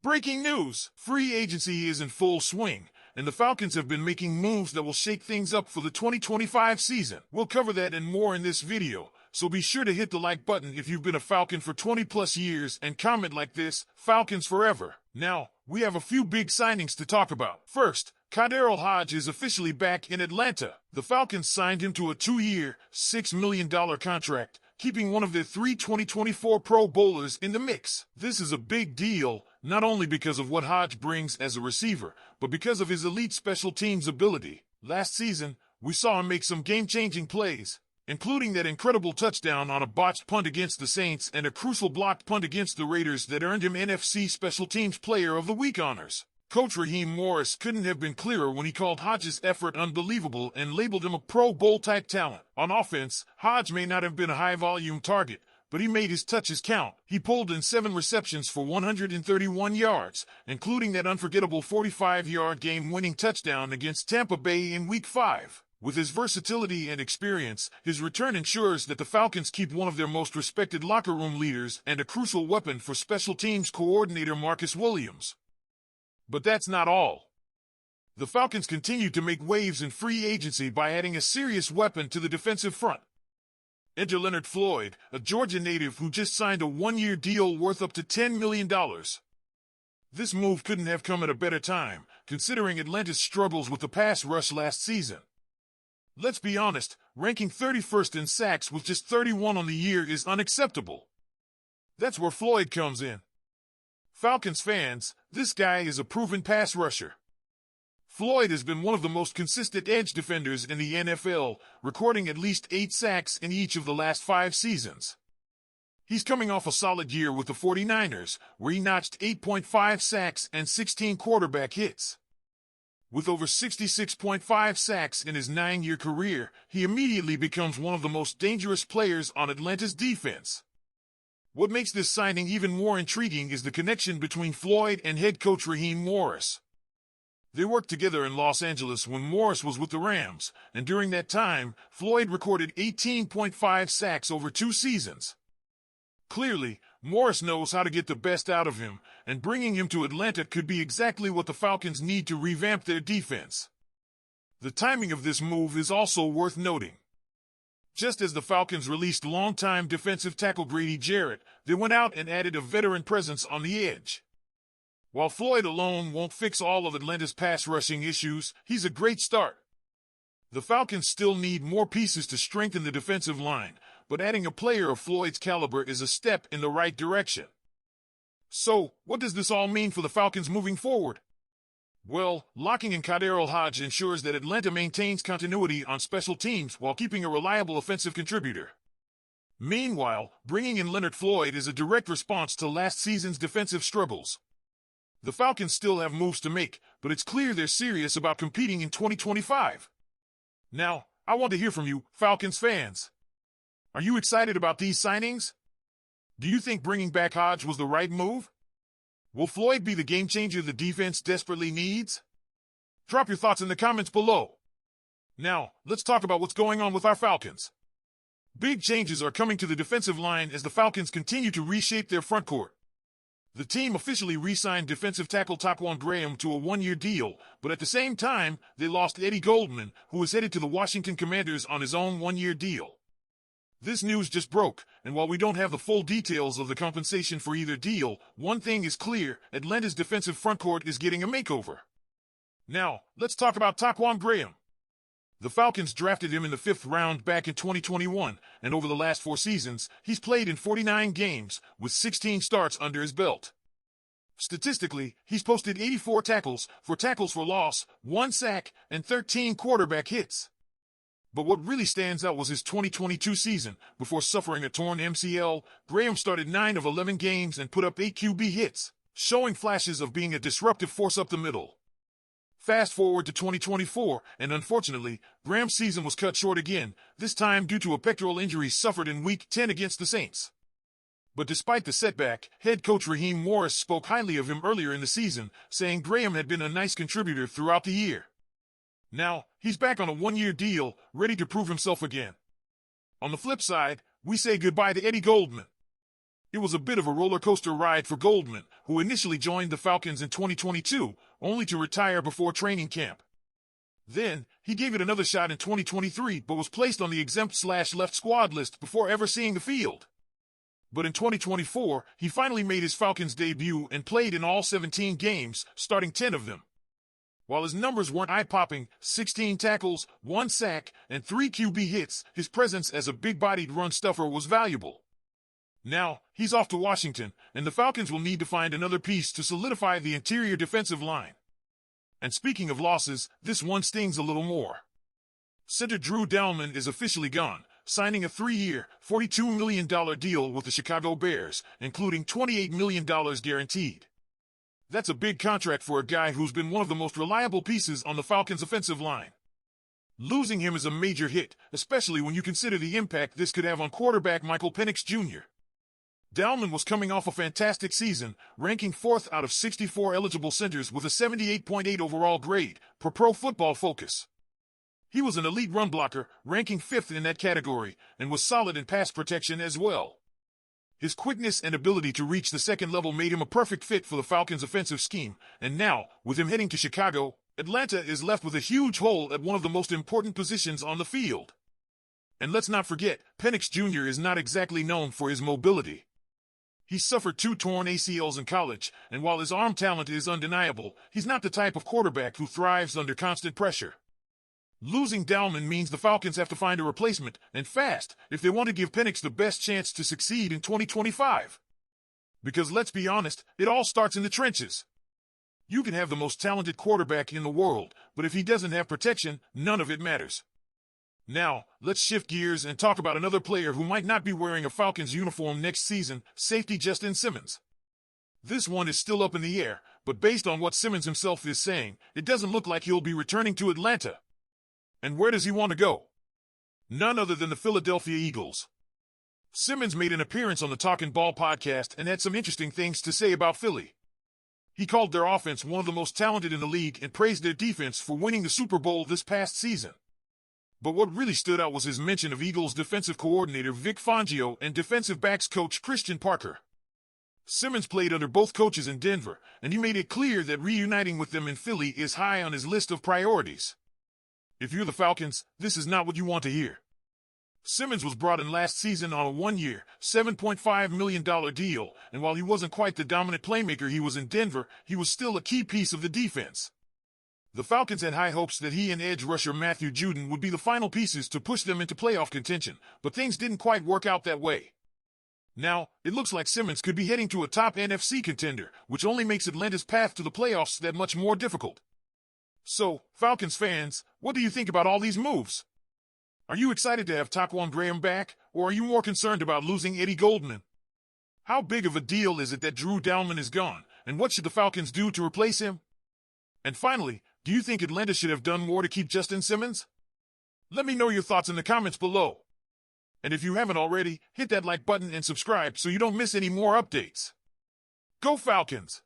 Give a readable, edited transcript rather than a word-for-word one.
Breaking news! Free agency is in full swing, and the Falcons have been making moves that will shake things up for the 2025 season. We'll cover that and more in this video, so be sure to hit the like button if you've been a Falcon for 20 plus years and comment like this, Falcons forever. Now, we have a few big signings to talk about. First, KhaDarel Hodge is officially back in Atlanta. The Falcons signed him to a 2-year, $6 million contract, keeping one of their 2024 Pro Bowlers in the mix. This is a big deal, not only because of what Hodge brings as a receiver, but because of his elite special teams ability. Last season, we saw him make some game-changing plays, including that incredible touchdown on a botched punt against the Saints and a crucial blocked punt against the Raiders that earned him NFC Special Teams Player of the Week honors. Coach Raheem Morris couldn't have been clearer when he called Hodge's effort unbelievable and labeled him a Pro Bowl-type talent. On offense, Hodge may not have been a high-volume target, but he made his touches count. He pulled in 7 receptions for 131 yards, including that unforgettable 45-yard game-winning touchdown against Tampa Bay in Week 5. With his versatility and experience, his return ensures that the Falcons keep one of their most respected locker room leaders and a crucial weapon for special teams coordinator Marcus Williams. But that's not all. The Falcons continue to make waves in free agency by adding a serious weapon to the defensive front. Enter Leonard Floyd, a Georgia native who just signed a 1-year deal worth up to $10 million. This move couldn't have come at a better time, considering Atlanta's struggles with the pass rush last season. Let's be honest, ranking 31st in sacks with just 31 on the year is unacceptable. That's where Floyd comes in. Falcons fans, this guy is a proven pass rusher. Floyd has been one of the most consistent edge defenders in the NFL, recording at least 8 sacks in each of the last 5 seasons. He's coming off a solid year with the 49ers, where he notched 8.5 sacks and 16 quarterback hits. With over 66.5 sacks in his 9-year career, he immediately becomes one of the most dangerous players on Atlanta's defense. What makes this signing even more intriguing is the connection between Floyd and head coach Raheem Morris. They worked together in Los Angeles when Morris was with the Rams, and during that time, Floyd recorded 18.5 sacks over 2 seasons. Clearly, Morris knows how to get the best out of him, and bringing him to Atlanta could be exactly what the Falcons need to revamp their defense. The timing of this move is also worth noting. Just as the Falcons released longtime defensive tackle Grady Jarrett, they went out and added a veteran presence on the edge. While Floyd alone won't fix all of Atlanta's pass rushing issues, he's a great start. The Falcons still need more pieces to strengthen the defensive line, but adding a player of Floyd's caliber is a step in the right direction. So, what does this all mean for the Falcons moving forward? Well, locking in KhaDarel Hodge ensures that Atlanta maintains continuity on special teams while keeping a reliable offensive contributor. Meanwhile, bringing in Leonard Floyd is a direct response to last season's defensive struggles. The Falcons still have moves to make, but it's clear they're serious about competing in 2025. Now, I want to hear from you, Falcons fans. Are you excited about these signings? Do you think bringing back Hodge was the right move? Will Floyd be the game-changer the defense desperately needs? Drop your thoughts in the comments below. Now, let's talk about what's going on with our Falcons. Big changes are coming to the defensive line as the Falcons continue to reshape their front court. The team officially re-signed defensive tackle Taquan Graham to a 1-year deal, but at the same time, they lost Eddie Goldman, who is headed to the Washington Commanders on his own 1-year deal. This news just broke, and while we don't have the full details of the compensation for either deal, one thing is clear: Atlanta's defensive front court is getting a makeover. Now, let's talk about Taquan Graham. The Falcons drafted him in the 5th round back in 2021, and over the last 4 seasons, he's played in 49 games, with 16 starts under his belt. Statistically, he's posted 84 tackles for loss, 1 sack, and 13 quarterback hits. But what really stands out was his 2022 season. Before suffering a torn MCL, Graham started 9 of 11 games and put up 8 QB hits, showing flashes of being a disruptive force up the middle. Fast forward to 2024, and unfortunately, Graham's season was cut short again, this time due to a pectoral injury suffered in Week 10 against the Saints. But despite the setback, head coach Raheem Morris spoke highly of him earlier in the season, saying Graham had been a nice contributor throughout the year. Now, he's back on a 1-year deal, ready to prove himself again. On the flip side, we say goodbye to Eddie Goldman. It was a bit of a roller coaster ride for Goldman, who initially joined the Falcons in 2022, only to retire before training camp. Then, he gave it another shot in 2023 but was placed on the exempt/left squad list before ever seeing the field. But in 2024, he finally made his Falcons debut and played in all 17 games, starting 10 of them. While his numbers weren't eye-popping, 16 tackles, 1 sack, and 3 QB hits, his presence as a big-bodied run stuffer was valuable. Now, he's off to Washington, and the Falcons will need to find another piece to solidify the interior defensive line. And speaking of losses, this one stings a little more. Center Drew Dalman is officially gone, signing a 3-year, $42 million deal with the Chicago Bears, including $28 million guaranteed. That's a big contract for a guy who's been one of the most reliable pieces on the Falcons' offensive line. Losing him is a major hit, especially when you consider the impact this could have on quarterback Michael Penix Jr. Dalman was coming off a fantastic season, ranking 4th out of 64 eligible centers with a 78.8 overall grade, per Pro Football Focus. He was an elite run blocker, ranking 5th in that category, and was solid in pass protection as well. His quickness and ability to reach the second level made him a perfect fit for the Falcons' offensive scheme, and now, with him heading to Chicago, Atlanta is left with a huge hole at one of the most important positions on the field. And let's not forget, Penix Jr. is not exactly known for his mobility. He suffered 2 torn ACLs in college, and while his arm talent is undeniable, he's not the type of quarterback who thrives under constant pressure. Losing Dalman means the Falcons have to find a replacement, and fast, if they want to give Penix the best chance to succeed in 2025. Because let's be honest, it all starts in the trenches. You can have the most talented quarterback in the world, but if he doesn't have protection, none of it matters. Now, let's shift gears and talk about another player who might not be wearing a Falcons uniform next season, safety Justin Simmons. This one is still up in the air, but based on what Simmons himself is saying, it doesn't look like he'll be returning to Atlanta. And where does he want to go? None other than the Philadelphia Eagles. Simmons made an appearance on the Talkin' Ball podcast and had some interesting things to say about Philly. He called their offense one of the most talented in the league and praised their defense for winning the Super Bowl this past season. But what really stood out was his mention of Eagles defensive coordinator Vic Fangio and defensive backs coach Christian Parker. Simmons played under both coaches in Denver, and he made it clear that reuniting with them in Philly is high on his list of priorities. If you're the Falcons, this is not what you want to hear. Simmons was brought in last season on a 1-year, $7.5 million deal, and while he wasn't quite the dominant playmaker he was in Denver, he was still a key piece of the defense. The Falcons had high hopes that he and edge rusher Matthew Judon would be the final pieces to push them into playoff contention, but things didn't quite work out that way. Now, it looks like Simmons could be heading to a top NFC contender, which only makes Atlanta's path to the playoffs that much more difficult. So, Falcons fans, what do you think about all these moves? Are you excited to have Taquan Graham back, or are you more concerned about losing Eddie Goldman? How big of a deal is it that Drew Dalman is gone, and what should the Falcons do to replace him? And finally, do you think Atlanta should have done more to keep Justin Simmons? Let me know your thoughts in the comments below. And if you haven't already, hit that like button and subscribe so you don't miss any more updates. Go Falcons!